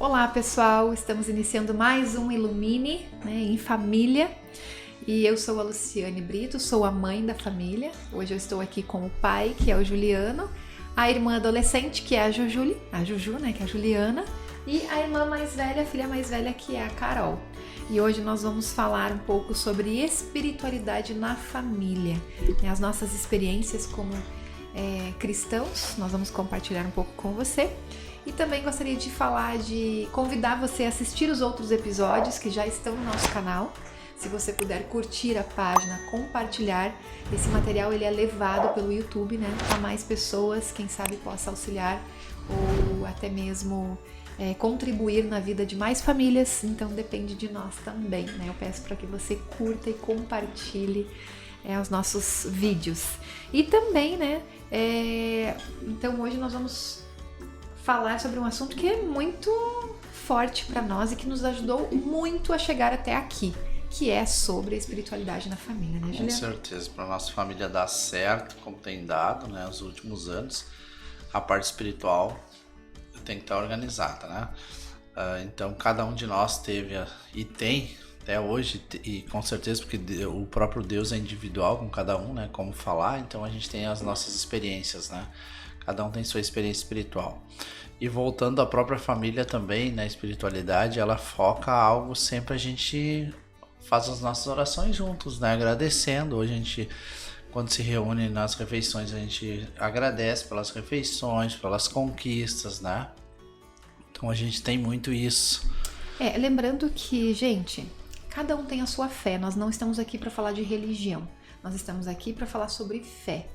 Olá pessoal, estamos iniciando mais um Ilumine, em família, e eu sou a Luciane Brito, sou a mãe da família. Hoje eu estou aqui com o pai, que é o Juliano, a irmã adolescente, que é a Juju, que é a Juliana, e a irmã mais velha, a filha mais velha, que é a Carol. E hoje nós vamos falar um pouco sobre espiritualidade na família, as nossas experiências como cristãos. Nós vamos compartilhar um pouco com você. E também gostaria de convidar você a assistir os outros episódios que já estão no nosso canal. Se você puder curtir a página, compartilhar, esse material ele é levado pelo YouTube, a mais pessoas, quem sabe possa auxiliar ou até mesmo contribuir na vida de mais famílias, então depende de nós também, Eu peço para que você curta e compartilhe os nossos vídeos. E também, então hoje nós vamos falar sobre um assunto que é muito forte para nós e que nos ajudou muito a chegar até aqui, que é sobre a espiritualidade na família, Juliana? Com certeza, para nossa família dar certo, como tem dado, nos últimos anos, a parte espiritual tem que estar organizada, Então, cada um de nós teve e tem até hoje, e com certeza porque o próprio Deus é individual com cada um, como falar, então a gente tem as nossas experiências, Cada um tem sua experiência espiritual. E voltando à própria família também, na espiritualidade, ela foca algo sempre a gente faz as nossas orações juntos, agradecendo. Hoje a gente, quando se reúne nas refeições, a gente agradece pelas refeições, pelas conquistas, Então a gente tem muito isso. Lembrando que, gente, cada um tem a sua fé. Nós não estamos aqui para falar de religião. Nós estamos aqui para falar sobre fé,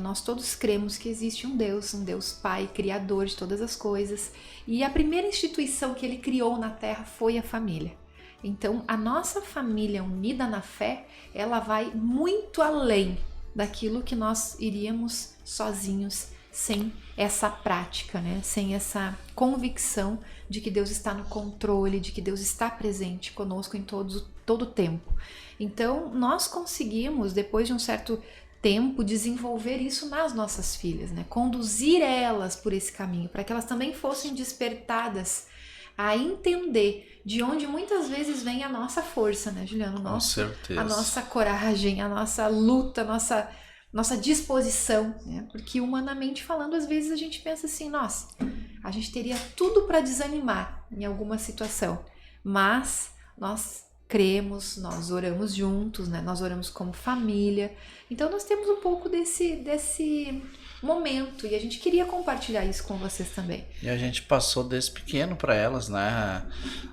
Nós todos cremos que existe um Deus Pai, Criador de todas as coisas. E a primeira instituição que Ele criou na Terra foi a família. Então, a nossa família unida na fé, ela vai muito além daquilo que nós iríamos sozinhos, sem essa prática, sem essa convicção de que Deus está no controle, de que Deus está presente conosco em todo o tempo. Então, nós conseguimos, depois de um certo tempo, desenvolver isso nas nossas filhas, conduzir elas por esse caminho, para que elas também fossem despertadas a entender de onde muitas vezes vem a nossa força, Juliano? Com certeza. A nossa coragem, a nossa luta, a nossa disposição, Porque humanamente falando, às vezes a gente pensa assim, nossa, a gente teria tudo para desanimar em alguma situação, mas nós cremos, nós oramos juntos, nós oramos como família, então nós temos um pouco desse momento e a gente queria compartilhar isso com vocês também. E a gente passou desde pequeno para elas,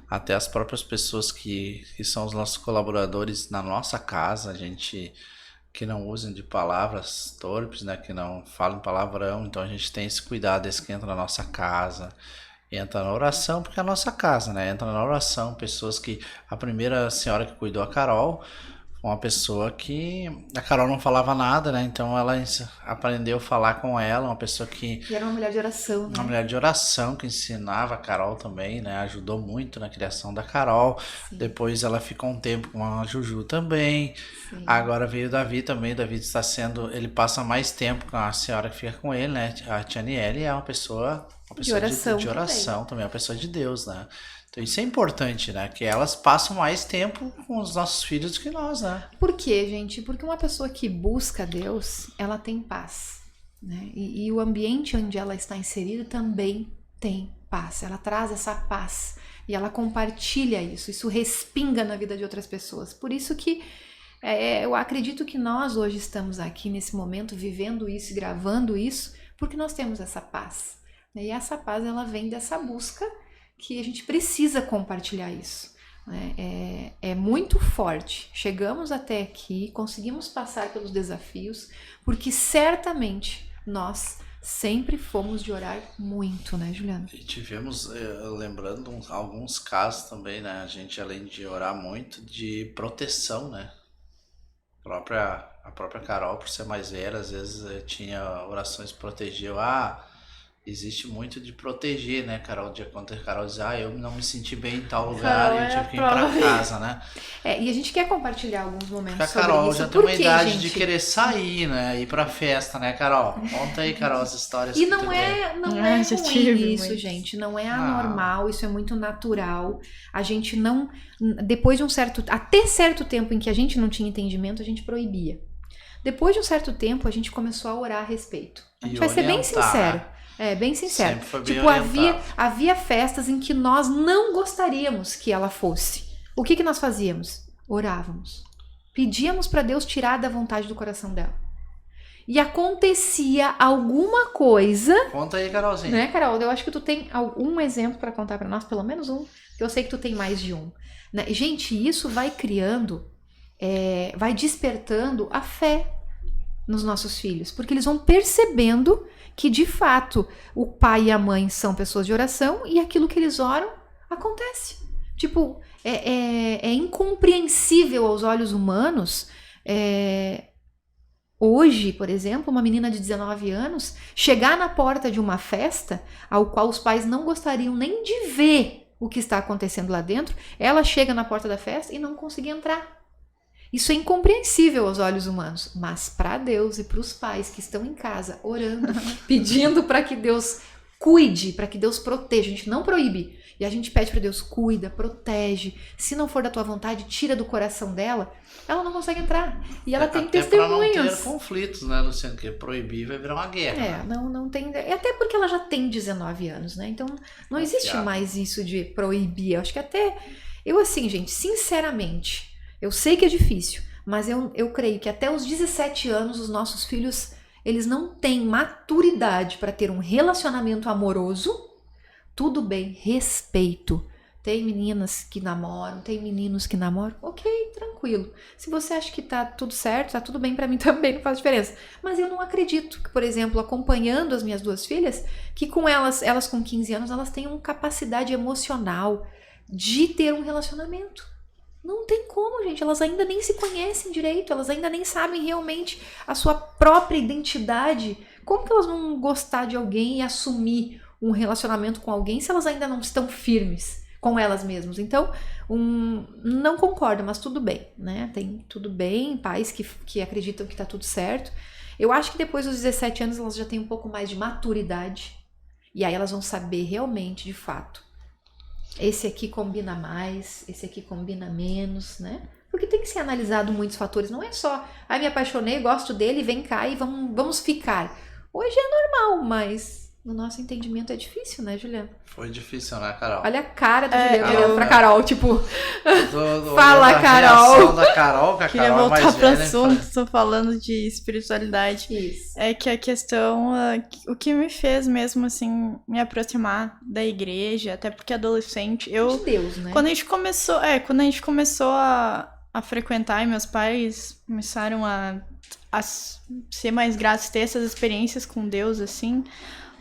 Até as próprias pessoas que são os nossos colaboradores na nossa casa, a gente que não usam de palavras torpes, que não falam palavrão, então a gente tem esse cuidado, esse que entra na nossa casa, entra na oração, porque é a nossa casa, entra na oração, pessoas que, a primeira senhora que cuidou, a Carol, uma pessoa que a Carol não falava nada, então ela aprendeu a falar com ela, uma pessoa que... E era uma mulher de oração, Uma mulher de oração que ensinava a Carol também, ajudou muito na criação da Carol. Sim. Depois ela ficou um tempo com a Juju também. Sim. Agora veio o Davi também, o Davi está sendo... Ele passa mais tempo com a senhora que fica com ele, A Tianiele é uma pessoa de oração, de oração também, uma pessoa de Deus, Então isso é importante, que elas passam mais tempo com os nossos filhos do que nós, Por quê, gente? Porque uma pessoa que busca Deus, ela tem paz, E o ambiente onde ela está inserida também tem paz. Ela traz essa paz e ela compartilha isso respinga na vida de outras pessoas. Por isso que eu acredito que nós hoje estamos aqui nesse momento vivendo isso e gravando isso, porque nós temos essa paz. E essa paz, ela vem dessa busca que a gente precisa compartilhar isso. É muito forte. Chegamos até aqui, conseguimos passar pelos desafios, porque certamente nós sempre fomos de orar muito, Juliana? E tivemos, lembrando alguns casos também, A gente, além de orar muito, de proteção, A própria Carol, por ser mais velha, às vezes tinha orações que protegiam, existe muito de proteger, né, Carol? De quando a Carol diz, eu não me senti bem em tal lugar e eu tive que ir pra casa, né? E a gente quer compartilhar alguns momentos porque sobre a Carol isso. já tem uma idade gente? de querer sair, né? Ir pra festa, né, Carol? Conta aí, Carol, as histórias e que não tu é, tem. não é já ruim tive isso, muito. gente. Não é anormal, isso é muito natural. A gente não... Depois de até certo tempo em que a gente não tinha entendimento, a gente proibia. Depois de um certo tempo, a gente começou a orar a respeito. A gente vai ser bem sincero. Bem sincero. Sempre foi bem tipo, orientado. havia festas em que nós não gostaríamos que ela fosse. O que nós fazíamos? Orávamos. Pedíamos para Deus tirar da vontade do coração dela. E acontecia alguma coisa... Conta aí, Carolzinha. Né, Carol? Eu acho que tu tem algum exemplo para contar para nós, pelo menos um. Eu sei que tu tem mais de um. Né? Gente, isso vai criando, vai despertando a fé nos nossos filhos. Porque eles vão percebendo que, de fato, o pai e a mãe são pessoas de oração e aquilo que eles oram acontece. Tipo, é incompreensível aos olhos humanos. Hoje, por exemplo, uma menina de 19 anos chegar na porta de uma festa ao qual os pais não gostariam nem de ver o que está acontecendo lá dentro, ela chega na porta da festa e não consegue entrar. Isso é incompreensível aos olhos humanos, mas para Deus e para os pais que estão em casa orando, pedindo para que Deus cuide, para que Deus proteja. A gente não proíbe, e a gente pede para Deus, cuida, protege. Se não for da tua vontade, tira do coração dela. Ela não consegue entrar. E ela tem testemunhos. Para não ter conflitos, né, Luciano? Porque proibir vai virar uma guerra. Né? Não tem... Até porque ela já tem 19 anos, né? Então, não existe mais isso de proibir. Eu acho que até... Eu, assim, gente, sinceramente... Eu sei que é difícil, mas eu creio que até os 17 anos os nossos filhos, eles não têm maturidade para ter um relacionamento amoroso. Tudo bem, respeito. Tem meninas que namoram, tem meninos que namoram. Ok, tranquilo. Se você acha que tá tudo certo, tá tudo bem para mim também, não faz diferença. Mas eu não acredito que, por exemplo, acompanhando as minhas duas filhas, que com elas com 15 anos, elas tenham capacidade emocional de ter um relacionamento. Não tem como, gente. Elas ainda nem se conhecem direito. Elas ainda nem sabem realmente a sua própria identidade. Como que elas vão gostar de alguém e assumir um relacionamento com alguém se elas ainda não estão firmes com elas mesmas? Então, não concordo, mas tudo bem, né? Tem tudo bem, pais que acreditam que tá tudo certo. Eu acho que depois dos 17 anos elas já têm um pouco mais de maturidade. E aí elas vão saber realmente, de fato, esse aqui combina mais, esse aqui combina menos, né? Porque tem que ser analisado muitos fatores. Não é só, me apaixonei, gosto dele, vem cá e vamos ficar. Hoje é normal, mas no nosso entendimento é difícil, né, Juliana? Foi difícil, né, Carol? Olha a cara do Juliana olhando pra Carol, tipo... Fala, Carol! Da Carol, que a Queria Carol voltar mais para o velha, assunto, estou falando de espiritualidade. Isso. É que a questão, o que me fez mesmo, assim, me aproximar da igreja, até porque adolescente, De Deus, né? Quando a gente começou a frequentar e meus pais começaram a ser mais gratos, ter essas experiências com Deus, assim,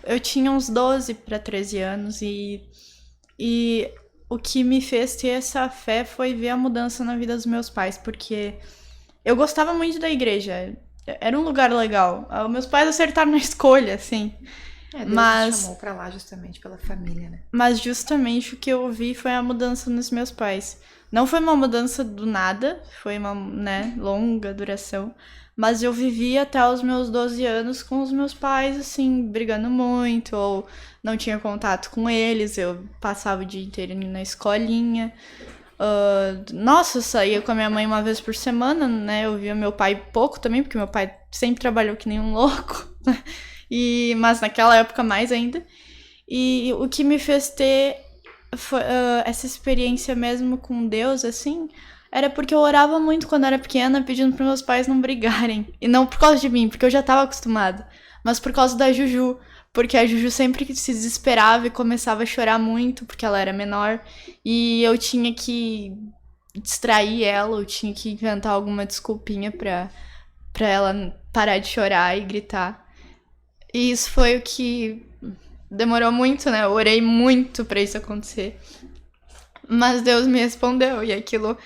eu tinha uns 12 para 13 anos e o que me fez ter essa fé foi ver a mudança na vida dos meus pais, porque eu gostava muito da igreja, era um lugar legal, meus pais acertaram na escolha, assim. Deus te chamou pra lá justamente pela família, né? Mas justamente o que eu vi foi a mudança nos meus pais. Não foi uma mudança do nada, foi uma, longa duração. Mas eu vivi até os meus 12 anos com os meus pais, assim, brigando muito, ou não tinha contato com eles, eu passava o dia inteiro na escolinha. Eu saía com a minha mãe uma vez por semana, né? Eu via meu pai pouco também, porque meu pai sempre trabalhou que nem um louco, né? Mas naquela época mais ainda. E o que me fez ter essa experiência mesmo com Deus, assim, era porque eu orava muito quando era pequena, pedindo para meus pais não brigarem. E não por causa de mim, porque eu já estava acostumada, mas por causa da Juju. Porque a Juju sempre se desesperava e começava a chorar muito, porque ela era menor. E eu tinha que distrair ela, eu tinha que inventar alguma desculpinha pra ela parar de chorar e gritar. E isso foi o que demorou muito, né? Eu orei muito pra isso acontecer. Mas Deus me respondeu e aquilo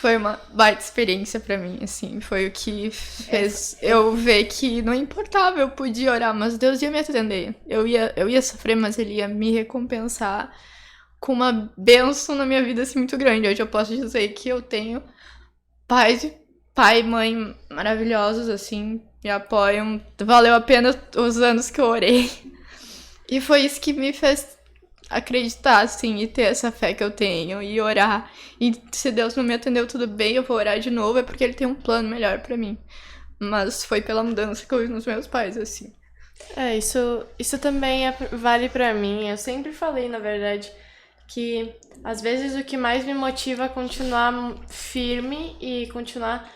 Foi uma baita experiência pra mim, assim. Foi o que fez eu ver que não importava, eu podia orar, mas Deus ia me atender. Eu ia sofrer, mas Ele ia me recompensar com uma bênção na minha vida, assim, muito grande. Hoje eu posso dizer que eu tenho pai e mãe maravilhosos, assim, me apoiam. Valeu a pena os anos que eu orei. E foi isso que me fez acreditar, assim, e ter essa fé que eu tenho, e orar. E se Deus não me atendeu, tudo bem, eu vou orar de novo, é porque Ele tem um plano melhor pra mim. Mas foi pela mudança que eu vi nos meus pais, assim. Isso também vale pra mim. Eu sempre falei, na verdade, que às vezes o que mais me motiva a continuar firme e continuar,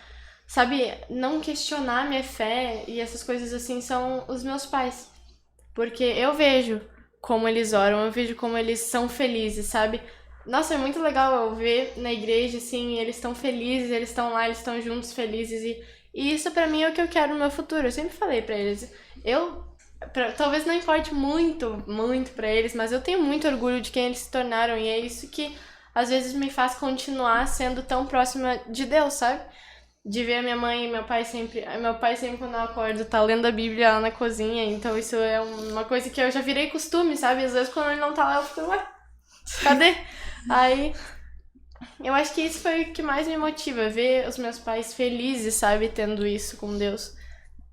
sabe, não questionar minha fé e essas coisas assim, são os meus pais. Porque eu vejo como eles oram, eu vejo como eles são felizes, sabe? Nossa, é muito legal eu ver na igreja, assim, eles estão felizes, eles estão lá, eles estão juntos, felizes, e isso pra mim é o que eu quero no meu futuro. Eu sempre falei pra eles, talvez não importe muito pra eles, mas eu tenho muito orgulho de quem eles se tornaram, e é isso que às vezes me faz continuar sendo tão próxima de Deus, sabe? De ver a minha mãe e meu pai sempre quando eu acordo tá lendo a Bíblia lá na cozinha, então isso é uma coisa que eu já virei costume, sabe? Às vezes quando ele não tá lá eu fico, ué, cadê? Aí, eu acho que isso foi o que mais me motiva, ver os meus pais felizes, sabe? Tendo isso com Deus.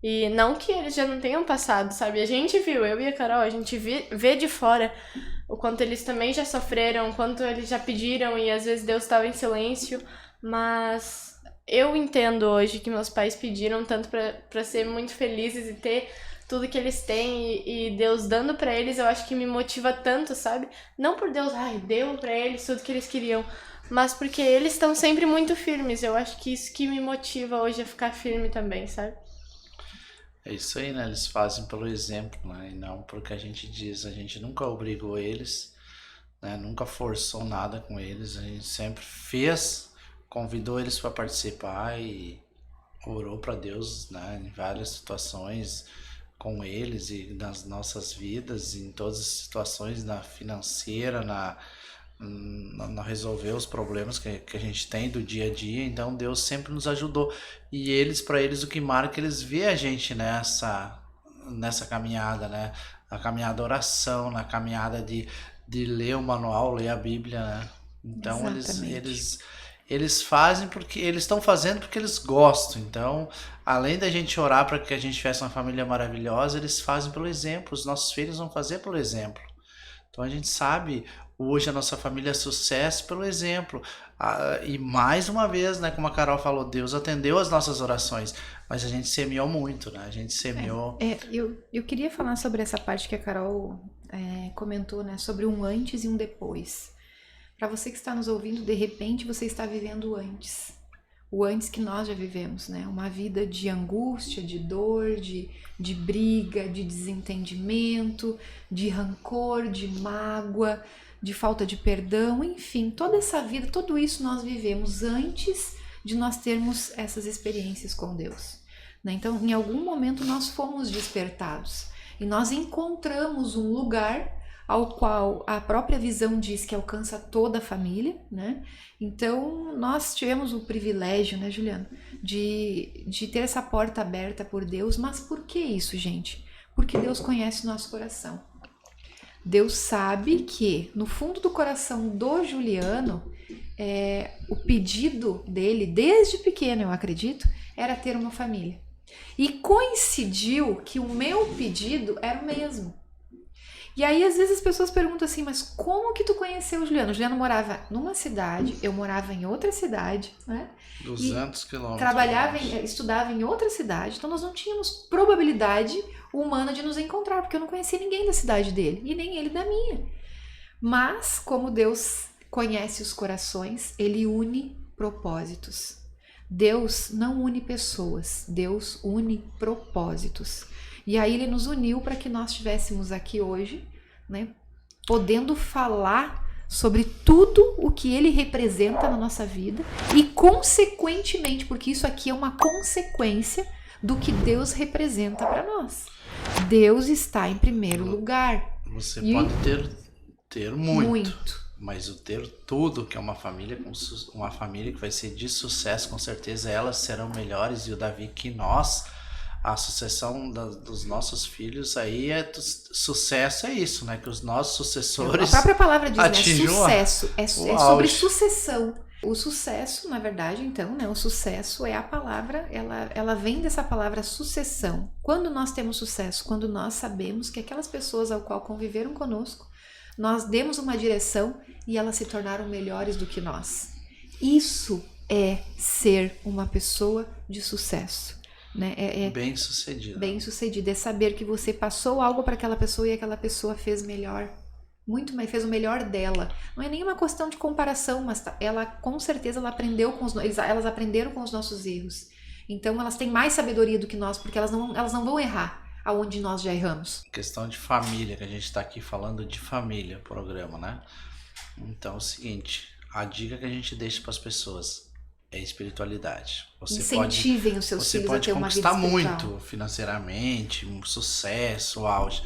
E não que eles já não tenham passado, sabe? A gente viu, eu e a Carol, a gente vê de fora o quanto eles também já sofreram, o quanto eles já pediram e às vezes Deus estava em silêncio, mas eu entendo hoje que meus pais pediram tanto pra ser muito felizes e ter tudo que eles têm e Deus dando pra eles, eu acho que me motiva tanto, sabe? Não por Deus, deu pra eles tudo que eles queriam, mas porque eles estão sempre muito firmes. Eu acho que isso que me motiva hoje a ficar firme também, sabe? É isso aí, né? Eles fazem pelo exemplo, né? E não porque a gente diz. A gente nunca obrigou eles, né? Nunca forçou nada com eles. A gente sempre convidou eles para participar e orou para Deus, né? Em várias situações com eles e nas nossas vidas, em todas as situações, na financeira, na resolver os problemas que a gente tem do dia a dia. Então Deus sempre nos ajudou, e para eles o que marca, eles vê a gente nessa caminhada, né? Na caminhada da oração, na caminhada de ler o manual, ler a Bíblia, né? Então eles fazem porque eles estão fazendo porque eles gostam. Então, além da gente orar para que a gente tivesse uma família maravilhosa, eles fazem pelo exemplo. Os nossos filhos vão fazer pelo exemplo. Então a gente sabe, hoje a nossa família é sucesso pelo exemplo. E mais uma vez, né, como a Carol falou, Deus atendeu as nossas orações, mas a gente semeou muito, né? A gente semeou... Eu queria falar sobre essa parte que a Carol comentou, né, sobre um antes e um depois. Para você que está nos ouvindo, de repente você está vivendo o antes que nós já vivemos, né? Uma vida de angústia, de dor, de briga, de desentendimento, de rancor, de mágoa, de falta de perdão, enfim, toda essa vida, tudo isso nós vivemos antes de nós termos essas experiências com Deus, né? Então, em algum momento nós fomos despertados e nós encontramos um lugar ao qual a própria visão diz que alcança toda a família, né? Então, nós tivemos o privilégio, né, Juliana, de ter essa porta aberta por Deus. Mas por que isso, gente? Porque Deus conhece o nosso coração. Deus sabe que, no fundo do coração do Juliano, o pedido dele, desde pequeno, eu acredito, era ter uma família. E coincidiu que o meu pedido era o mesmo. E aí, às vezes, as pessoas perguntam assim, mas como que tu conheceu o Juliano? O Juliano morava numa cidade, eu morava em outra cidade, né? 200 quilômetros. Estudava em outra cidade, então nós não tínhamos probabilidade humana de nos encontrar, porque eu não conhecia ninguém da cidade dele, e nem ele da minha. Mas, como Deus conhece os corações, Ele une propósitos. Deus não une pessoas, Deus une propósitos. E aí Ele nos uniu para que nós estivéssemos aqui hoje, né, podendo falar sobre tudo o que Ele representa na nossa vida e, consequentemente, porque isso aqui é uma consequência do que Deus representa para nós. Deus está em primeiro lugar. Você pode ter muito. Mas o ter tudo que é uma família, uma família que vai ser de sucesso, com certeza elas serão melhores. E o Davi, que nós, a sucessão dos nossos filhos aí sucesso é isso, né? Que os nossos sucessores A própria palavra diz, né? atinjam Sucesso. É o sobre auge. sucessão. O sucesso, na verdade, então, né? O sucesso é a palavra, ela vem dessa palavra sucessão. Quando nós temos sucesso? Quando nós sabemos que aquelas pessoas ao qual conviveram conosco, nós demos uma direção e elas se tornaram melhores do que nós. Isso é ser uma pessoa de sucesso, né? Bem sucedido. Bem sucedida, é saber que você passou algo para aquela pessoa e aquela pessoa fez melhor, muito mais, fez o melhor dela. Não é nenhuma questão de comparação, mas ela com certeza elas aprenderam com os nossos erros. Então elas têm mais sabedoria do que nós, porque elas não vão errar aonde nós já erramos. Questão de família, que a gente está aqui falando de família, programa, né? Então é o seguinte, a dica que a gente deixa para as pessoas é espiritualidade. Incentivem os seus filhos a ter uma vida espiritual. Você pode conquistar muito financeiramente, um sucesso, auge,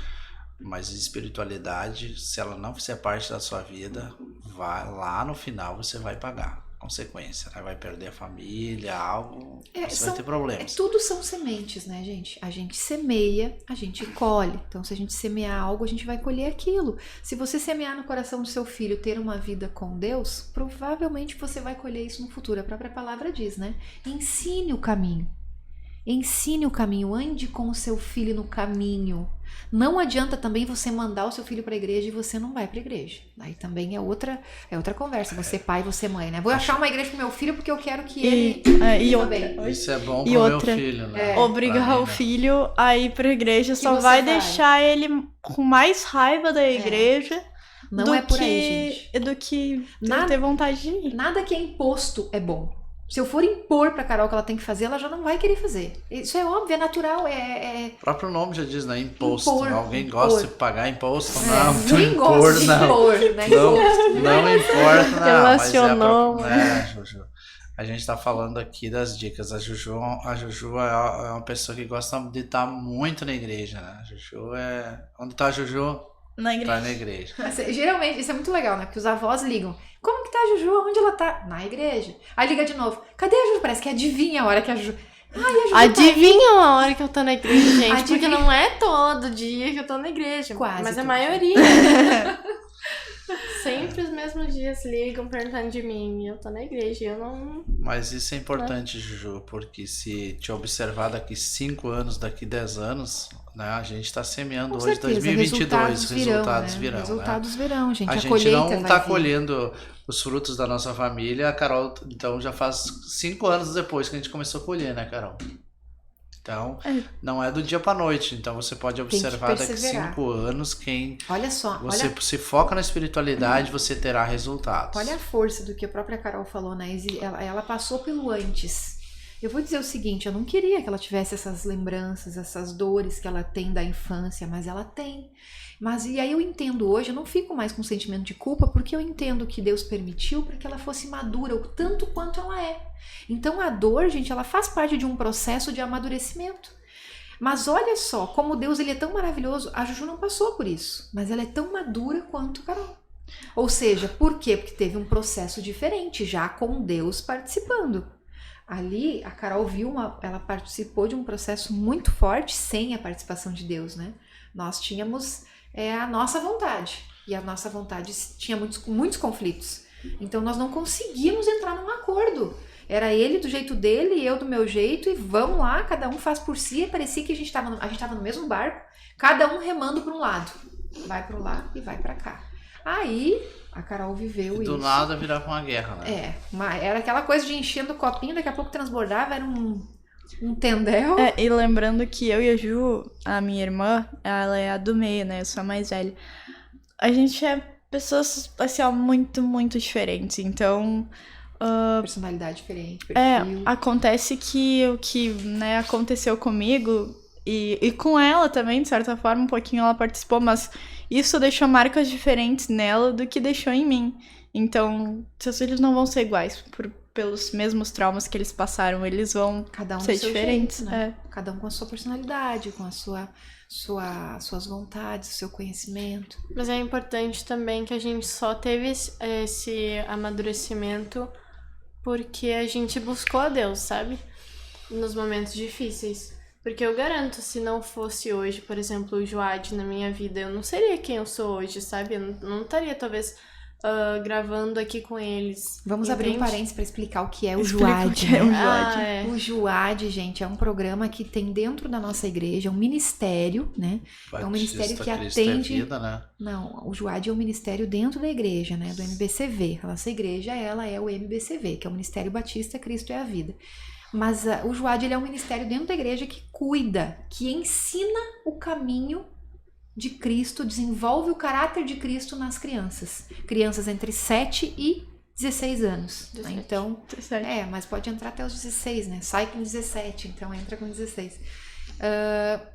mas espiritualidade, se ela não fizer parte da sua vida, lá no final você vai pagar consequência, né? Vai perder a família, algo, você vai ter problemas. Tudo são sementes, né, gente? A gente semeia, a gente colhe. Então, se a gente semear algo, a gente vai colher aquilo. Se você semear no coração do seu filho ter uma vida com Deus, provavelmente você vai colher isso no futuro. A própria palavra diz, né? Ensine o caminho. Ensine o caminho, ande com o seu filho no caminho. Não adianta também você mandar o seu filho para a igreja e você não vai para a igreja. Aí também é outra conversa. Você pai, você mãe, né? Vou achar uma igreja pro meu filho porque eu quero que ele viva bem. Isso é bom pro meu filho, né? Obrigar o filho a ir para a igreja só vai deixar ele com mais raiva da igreja. Não é por aí, gente. Do que ter vontade de ir. Nada que é imposto é bom. Se eu for impor pra Carol que ela tem que fazer, ela já não vai querer fazer. Isso é óbvio, é natural, O próprio nome já diz, né? Imposto. Impor, Alguém gosta de pagar imposto? Não, ninguém gosta de impor, né? Não importa, não. Relacionou. Juju. A gente tá falando aqui das dicas. A Juju é uma pessoa que gosta de estar muito na igreja, né? A Juju é... Onde tá a Juju? Na igreja. Tá na igreja. Geralmente, isso é muito legal, né? Porque os avós ligam. Como que tá a Juju? Onde ela tá? Na igreja. Aí liga de novo. Cadê a Juju? Parece que adivinha a hora que a Juju... Ai, a Juju adivinha a hora que eu tô na igreja, gente. Adivinha. Porque não é todo dia que eu tô na igreja. Quase mas a todo maioria. Sempre os mesmos dias ligam perguntando de mim. E eu tô na igreja e eu não... Mas isso é importante, Juju, porque se te observar daqui 5 anos, daqui 10 anos, né, a gente tá semeando com hoje, certeza, 2022, resultados virão, Resultados virão, gente. A A gente colheita não vai tá vir. colhendo os frutos da nossa família. A Carol, então, já faz 5 anos depois que a gente começou a colher, né, Carol? Então, não é do dia pra noite. Então, você pode observar daqui 5 anos Olha só, você se foca na espiritualidade, você terá resultados. olha a força do que a própria Carol falou, né? Ela passou pelo antes. Eu vou dizer o seguinte, eu não queria que ela tivesse essas lembranças, essas dores que ela tem da infância, mas ela tem. Mas e aí eu entendo hoje, eu não fico mais com sentimento de culpa, porque eu entendo que Deus permitiu para que ela fosse madura, o tanto quanto ela é. Então a dor, gente, ela faz parte de um processo de amadurecimento. Mas olha só, como Deus ele é tão maravilhoso, a Juju não passou por isso, mas ela é tão madura quanto Carol. Ou seja, por quê? Porque teve um processo diferente, já com Deus participando. Ali, a Carol ela participou de um processo muito forte sem a participação de Deus, né? Nós tínhamos a nossa vontade, e a nossa vontade tinha muitos conflitos. Então, nós não conseguíamos entrar num acordo. Era ele do jeito dele e eu do meu jeito, e vamos lá, cada um faz por si. E parecia que a gente estava no mesmo barco, cada um remando para um lado. Vai para lá e vai para cá. Aí... A Carol viveu isso. Do nada virava uma guerra, né? Era aquela coisa de enchendo o copinho, daqui a pouco transbordava, era um tendel. E lembrando que eu e a Ju, a minha irmã, ela é a do meio, né? Eu sou a mais velha. A gente é pessoas, assim, ó, muito, muito diferentes. Então... personalidade diferente, perfil. Acontece que o que, né, aconteceu comigo... E com ela também, de certa forma, um pouquinho ela participou, mas isso deixou marcas diferentes nela do que deixou em mim. Então, seus filhos não vão ser iguais pelos mesmos traumas que eles passaram, eles vão Cada um ser do seu diferentes. jeito, né? Cada um com a sua personalidade, com a sua suas vontades, o seu conhecimento. Mas é importante também que a gente só teve esse amadurecimento porque a gente buscou a Deus, sabe? Nos momentos difíceis. Porque eu garanto, se não fosse hoje, por exemplo, o Joad na minha vida, eu não seria quem eu sou hoje, sabe? Eu não estaria, talvez, gravando aqui com eles. Vamos abrir um entende? parênteses para explicar o que é o Explica Joad. o que é o né? Joad. É. O Joad, gente, é um programa que tem dentro da nossa igreja, um ministério, né? É um ministério que Cristo atende... É vida, né? Não, o Joad é um ministério dentro da igreja, né? Do MBCV. A nossa igreja, ela é o MBCV, que é o Ministério Batista Cristo é a Vida. Mas o Joad, ele é um ministério dentro da igreja que cuida, que ensina o caminho de Cristo, desenvolve o caráter de Cristo nas crianças. Crianças entre 7 e 16 anos. Né? 17. Então, 17. mas pode entrar até os 16, né? Sai com 17, então entra com 16.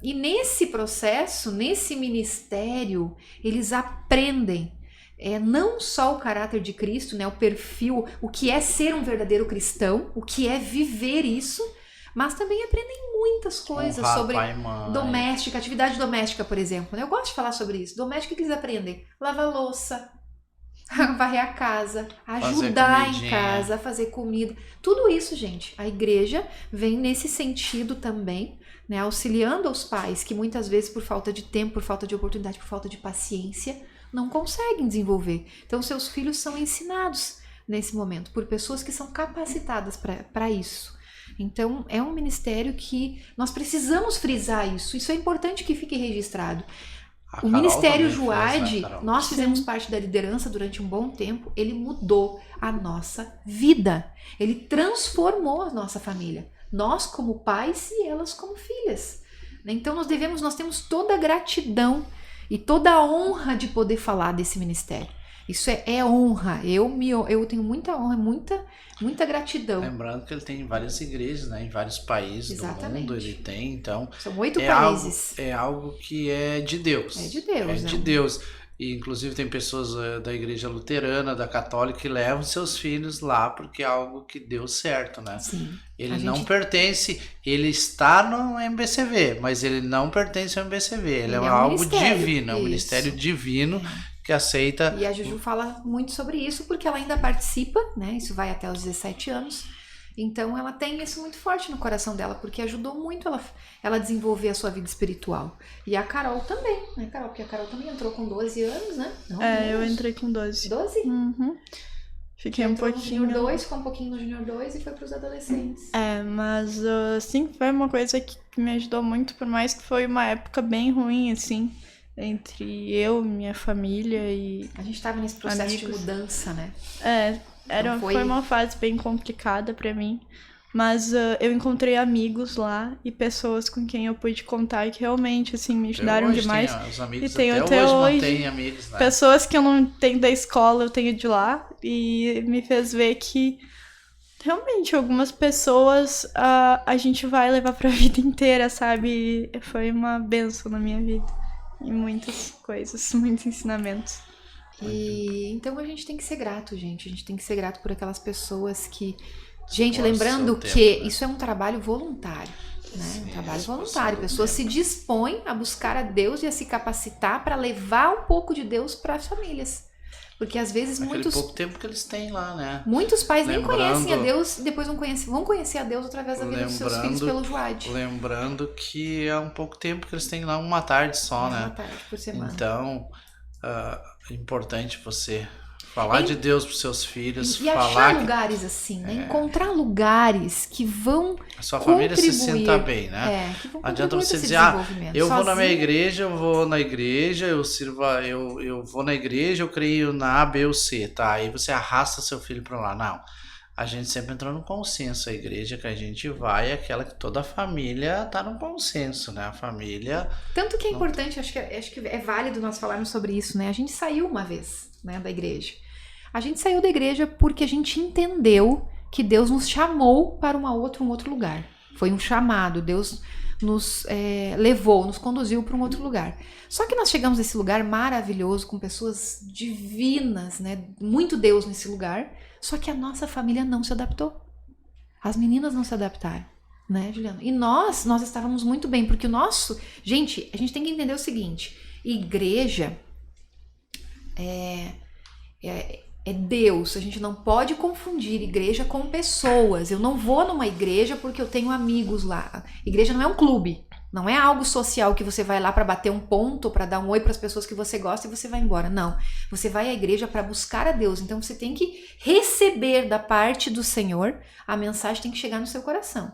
E nesse processo, nesse ministério, eles aprendem não só o caráter de Cristo, né? O perfil, o que é ser um verdadeiro cristão, o que é viver isso, mas também aprendem muitas coisas Honrar sobre pai e mãe. doméstica, atividade doméstica, por exemplo. Né? Eu gosto de falar sobre isso. Doméstica, o que eles aprendem? Lavar louça, varrer a casa, ajudar em comidinha. casa, fazer comida. Tudo isso, gente, a igreja vem nesse sentido também, né? Auxiliando os pais que muitas vezes por falta de tempo, por falta de oportunidade, por falta de paciência, não conseguem desenvolver. Então, seus filhos são ensinados nesse momento por pessoas que são capacitadas para isso. Então, é um ministério que nós precisamos frisar isso. Isso é importante que fique registrado. A O Carol Ministério também Joad, fez, né, Carol? nós fizemos parte da liderança durante um bom tempo, ele mudou a nossa vida. Ele transformou a nossa família. Nós como pais e elas como filhas. Então, nós temos toda a gratidão e toda a honra de poder falar desse ministério. Isso é honra. Eu tenho muita honra, muita gratidão. Lembrando que ele tem várias igrejas, né? Em vários países Exatamente. do mundo ele tem, então São 8 é países. algo que é de Deus. É de Deus, É né? de Deus. E inclusive tem pessoas da igreja luterana, da católica, que levam seus filhos lá porque é algo que deu certo, né? Sim. Ele A não gente- pertence, ele está no MBCV, mas ele não pertence ao MBCV. Ele é um algo ministério, divino, é um isso. ministério divino que aceita. E a Juju fala muito sobre isso porque ela ainda participa, né? Isso vai até os 17 anos. Então ela tem isso muito forte no coração dela, porque ajudou muito ela a desenvolver a sua vida espiritual. E a Carol também, né, Carol? Porque a Carol também entrou com 12 anos, né? Não, Eu menos. entrei com 12. 12? Uhum. Fiquei um Entrou no pouquinho. Junior 2, ficou um pouquinho no Junior 2 e foi pros adolescentes. Mas assim, foi uma coisa que me ajudou muito, por mais que foi uma época bem ruim, assim, entre eu, minha família e. A gente tava nesse processo de Amigos. mudança, né? Então foi- foi uma fase bem complicada pra mim. Mas eu encontrei amigos lá e pessoas com quem eu pude contar que realmente, assim, me ajudaram Hoje demais. Tem, os amigos E tenho até até hoje hoje mantêm amigos, né? Pessoas que eu não tenho da escola, eu tenho de lá. E me fez ver que realmente algumas pessoas a gente vai levar pra vida inteira, sabe? E foi uma benção na minha vida. E muitas coisas, muitos ensinamentos. E então a gente tem que ser grato, gente. A gente tem que ser grato por aquelas pessoas que. Gente, Por lembrando seu que tempo, né? isso é um trabalho voluntário. Né? Sim, Um trabalho esse por voluntário. seu Pessoas se tempo. dispõem a buscar a Deus e a se capacitar para levar um pouco de Deus para as famílias. Porque às vezes Aquele muitos pouco tempo que eles têm lá, né? pais nem Lembrando- conhecem a Deus e depois vão conhecer a Deus através da vida dos seus filhos pelo Joad. Lembrando que é um pouco tempo que eles têm lá, uma tarde só, Uma né? tarde por semana. Então, é importante você falar de Deus pros seus filhos, E achar falar que lugares assim, né? Encontrar lugares que vão a sua família se contribuir. sinta bem, né? que vão Não adianta contribuir você pra esse dizer, desenvolvimento. eu vou na minha Sozinho, igreja, eu vou na igreja, eu sirvo, eu vou na igreja, eu creio na A, B ou C, tá? Aí você arrasta seu filho pra lá. Não. A gente sempre entrou no consenso. A igreja que a gente vai é aquela que toda a família tá no consenso, né? A família. Tanto que é importante, acho que é válido nós falarmos sobre isso, né? A gente saiu uma vez, né, da igreja. A gente saiu da igreja porque a gente entendeu que Deus nos chamou para um outro lugar. Foi um chamado, Deus nos levou, nos conduziu para um outro lugar. Só que nós chegamos nesse lugar maravilhoso, com pessoas divinas, né? Muito Deus nesse lugar, só que a nossa família não se adaptou. As meninas não se adaptaram. né, Juliano? E nós estávamos muito bem, porque o nosso... Gente, a gente tem que entender o seguinte, igreja é Deus, a gente não pode confundir igreja com pessoas. Eu não vou numa igreja porque eu tenho amigos lá. Igreja não é um clube, não é algo social que você vai lá para bater um ponto, para dar um oi para as pessoas que você gosta e você vai embora. Não, você vai à igreja para buscar a Deus. Então você tem que receber da parte do Senhor, a mensagem tem que chegar no seu coração.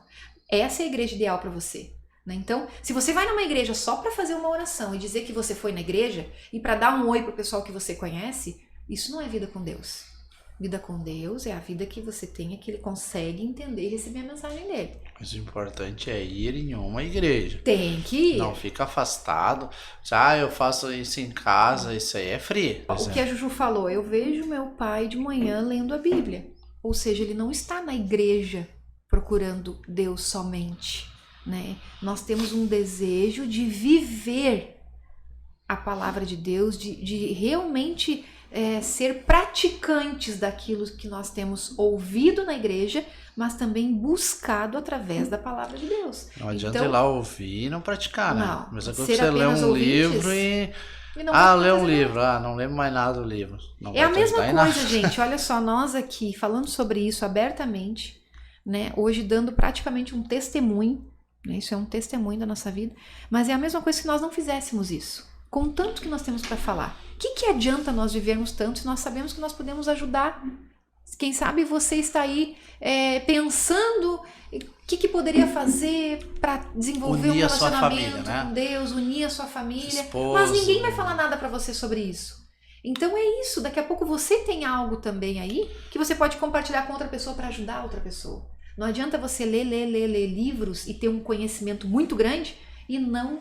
Essa é a igreja ideal para você. Então, se você vai numa igreja só para fazer uma oração e dizer que você foi na igreja e para dar um oi pro pessoal que você conhece, isso não é vida com Deus. Vida com Deus é a vida que você tem, que ele consegue entender e receber a mensagem dele. Mas o importante é ir em uma igreja. Tem que ir. Não fica afastado. Eu faço isso em casa, isso aí é free. O que a Juju falou, eu vejo meu pai de manhã lendo a Bíblia. Ou seja, ele não está na igreja procurando Deus somente, né? Nós temos um desejo de viver a palavra de Deus, de realmente ser praticantes daquilo que nós temos ouvido na igreja, mas também buscado através da palavra de Deus. Não adianta ir lá ouvir e não praticar, né? Não, Mesma coisa ser que você lê apenas um ouvintes livro e não lê um fazer livro, nada. não lembro mais nada do livro. Não É a vai mesma adiantar em coisa, nada. gente. Olha só, nós aqui falando sobre isso abertamente, né? Hoje dando praticamente um testemunho, né? Isso é um testemunho da nossa vida, mas é a mesma coisa se nós não fizéssemos isso. Com tanto que nós temos para falar. O que adianta nós vivermos tanto se nós sabemos que nós podemos ajudar? Quem sabe você está aí pensando o que poderia fazer para desenvolver um Unir a sua relacionamento família, né? com Deus, unir a sua família, Esposo. mas ninguém vai falar nada para você sobre isso. Então é isso, daqui a pouco você tem algo também aí que você pode compartilhar com outra pessoa para ajudar a outra pessoa. Não adianta você ler livros e ter um conhecimento muito grande e não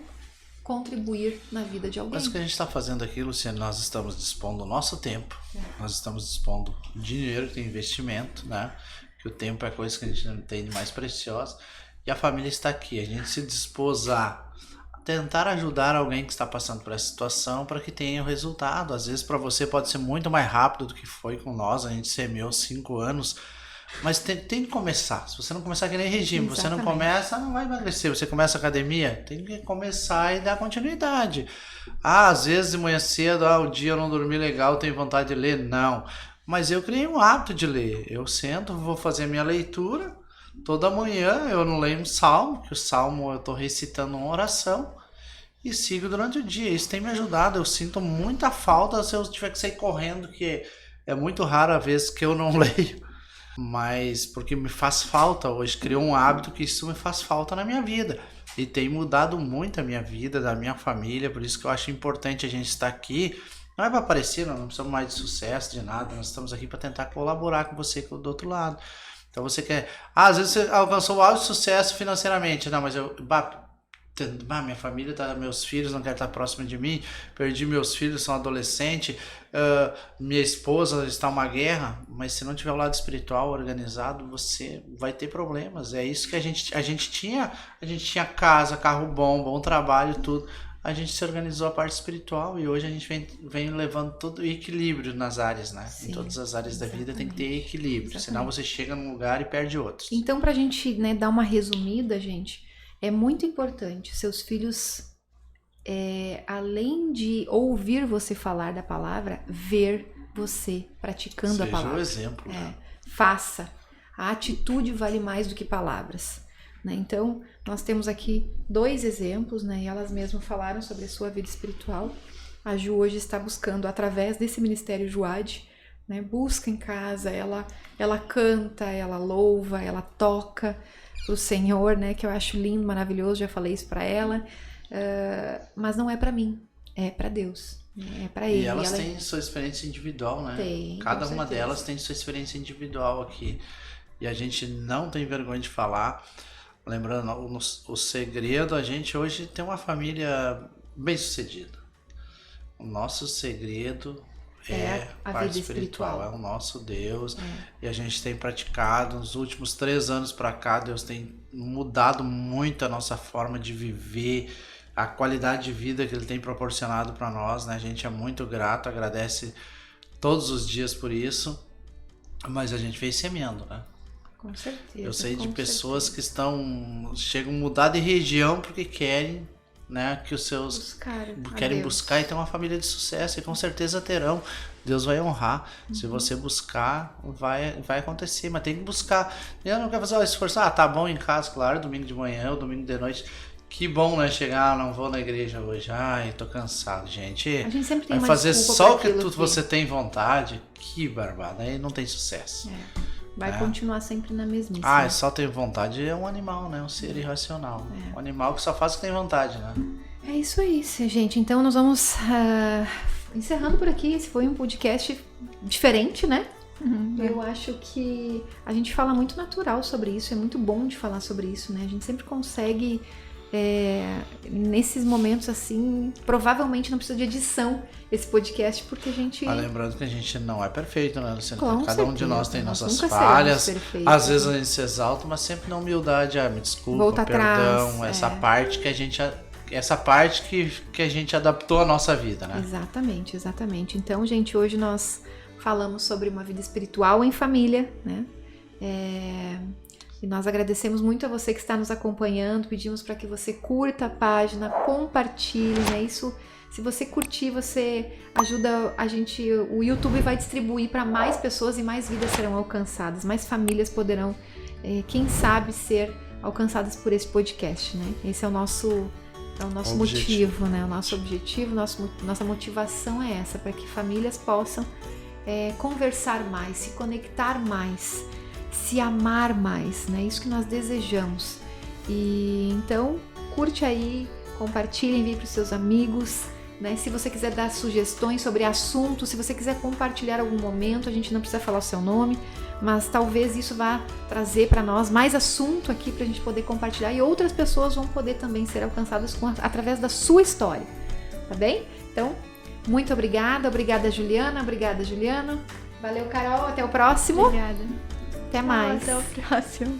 contribuir na vida de alguém. Mas o que a gente está fazendo aqui, Luciano, nós estamos dispondo o nosso tempo, nós estamos dispondo dinheiro, tem investimento, né? Que o tempo é a coisa que a gente não tem de mais preciosa. E a família está aqui, a gente se dispôs a tentar ajudar alguém que está passando por essa situação para que tenha o resultado. Às vezes para você pode ser muito mais rápido do que foi com nós, a gente semeou 5 anos, mas tem que começar. Se você não começar que nem regime, Exatamente. você não começa, não vai emagrecer. Você começa a academia, tem que começar e dar continuidade. Às vezes de manhã cedo, o dia eu não dormi legal, tenho vontade de ler. Não, mas eu criei um hábito de ler. Eu sento, vou fazer a minha leitura. Toda manhã eu não leio um salmo, que o salmo eu estou recitando uma oração e sigo durante o dia. Isso tem me ajudado. Eu sinto muita falta se eu tiver que sair correndo, que é muito raro a vez que eu não leio, mas porque me faz falta hoje. Criou um hábito que isso me faz falta na minha vida e tem mudado muito a minha vida, da minha família. Por isso que eu acho importante a gente estar aqui. Não é para aparecer, não precisamos mais de sucesso, de nada. Nós estamos aqui para tentar colaborar com você do outro lado. Então você quer... às vezes você alcançou o alto sucesso financeiramente. Não, mas minha família, meus filhos não querem estar próximo de mim. Perdi meus filhos, são adolescentes. Minha esposa está uma guerra. Mas se não tiver o lado espiritual organizado, você vai ter problemas. É isso que a gente tinha. A gente tinha casa, carro bom trabalho, tudo. A gente se organizou a parte espiritual e hoje a gente vem levando todo o equilíbrio nas áreas, né? Sim, em todas as áreas da vida tem que ter exatamente. equilíbrio, senão você chega num lugar e perde outros. Então, pra gente, né, dar uma resumida, gente, é muito importante seus filhos, além de ouvir você falar da palavra, ver você praticando a Seja palavra. o exemplo. Faça. A atitude vale mais do que palavras. Né? Então, nós temos aqui 2 exemplos, né? E elas mesmas falaram sobre a sua vida espiritual. A Ju hoje está buscando, através desse Ministério Juad, né? Busca em casa, ela canta, ela louva, ela toca pro Senhor, né? Que eu acho lindo, maravilhoso, já falei isso para ela. Mas não é para mim, é para Deus. É para Ele. E elas têm sua experiência individual, né? Tem, Cada com uma certeza. delas tem sua experiência individual aqui. E a gente não tem vergonha de falar. Lembrando, o segredo, a gente hoje tem uma família bem sucedida. O nosso segredo é a parte vida espiritual, espiritual. é o nosso Deus. E a gente tem praticado, nos últimos 3 anos para cá, Deus tem mudado muito a nossa forma de viver, a qualidade de vida que Ele tem proporcionado para nós, né? A gente é muito grato, agradece todos os dias por isso, mas a gente vem semeando, né? Com certeza. Eu sei de com pessoas certeza. que chegam a mudar de região porque querem, né, que os seus Buscar a querem Deus. buscar e ter uma família de sucesso, e com certeza terão. Deus vai honrar. Se Uhum. você buscar, vai acontecer, mas tem que buscar. Eu não quero fazer o esforço, tá bom em casa, claro, domingo de manhã ou domingo de noite. Que bom, né, chegar, não vou na igreja hoje, ai, tô cansado, gente. A gente sempre tem Vai uma fazer desculpa só o pra que aquilo você tem vontade, que barbada, aí não tem sucesso. vai continuar sempre na mesmice. Ah, né? só ter vontade é um animal, né? Um ser irracional. É. Um animal que só faz o que tem vontade, né? É isso aí, gente. Então nós vamos encerrando por aqui. Esse foi um podcast diferente, né? Eu acho que a gente fala muito natural sobre isso. É muito bom de falar sobre isso, né? A gente sempre consegue, nesses momentos assim, provavelmente não precisa de edição esse podcast, porque a gente... Mas lembrando que a gente não é perfeito, né, Luciana? Com Cada um de certeza, nós tem nós nossas nunca seremos falhas. perfeitos, Às vezes né? a gente se exalta, mas sempre na humildade. Me desculpa, Volta perdão. atrás, Essa parte que a gente... Essa parte que a gente adaptou à nossa vida, né? Exatamente, exatamente. Então, gente, hoje nós falamos sobre uma vida espiritual em família, né? E nós agradecemos muito a você que está nos acompanhando, pedimos para que você curta a página, compartilhe, né? Isso, se você curtir, você ajuda a gente, o YouTube vai distribuir para mais pessoas e mais vidas serão alcançadas, mais famílias poderão, quem sabe, ser alcançadas por esse podcast, né? Esse é o nosso motivo, né? O nosso objetivo, nossa motivação é essa, para que famílias possam conversar mais, se conectar mais, se amar mais, né? Isso que nós desejamos. E então, curte aí, compartilhe, envie para os seus amigos, né? Se você quiser dar sugestões sobre assuntos, se você quiser compartilhar algum momento, a gente não precisa falar o seu nome, mas talvez isso vá trazer para nós mais assunto aqui para a gente poder compartilhar e outras pessoas vão poder também ser alcançadas através da sua história, tá bem? Então, muito obrigada Juliana, obrigada Juliano, valeu Carol, até o próximo, Obrigada. até mais. Até o próximo.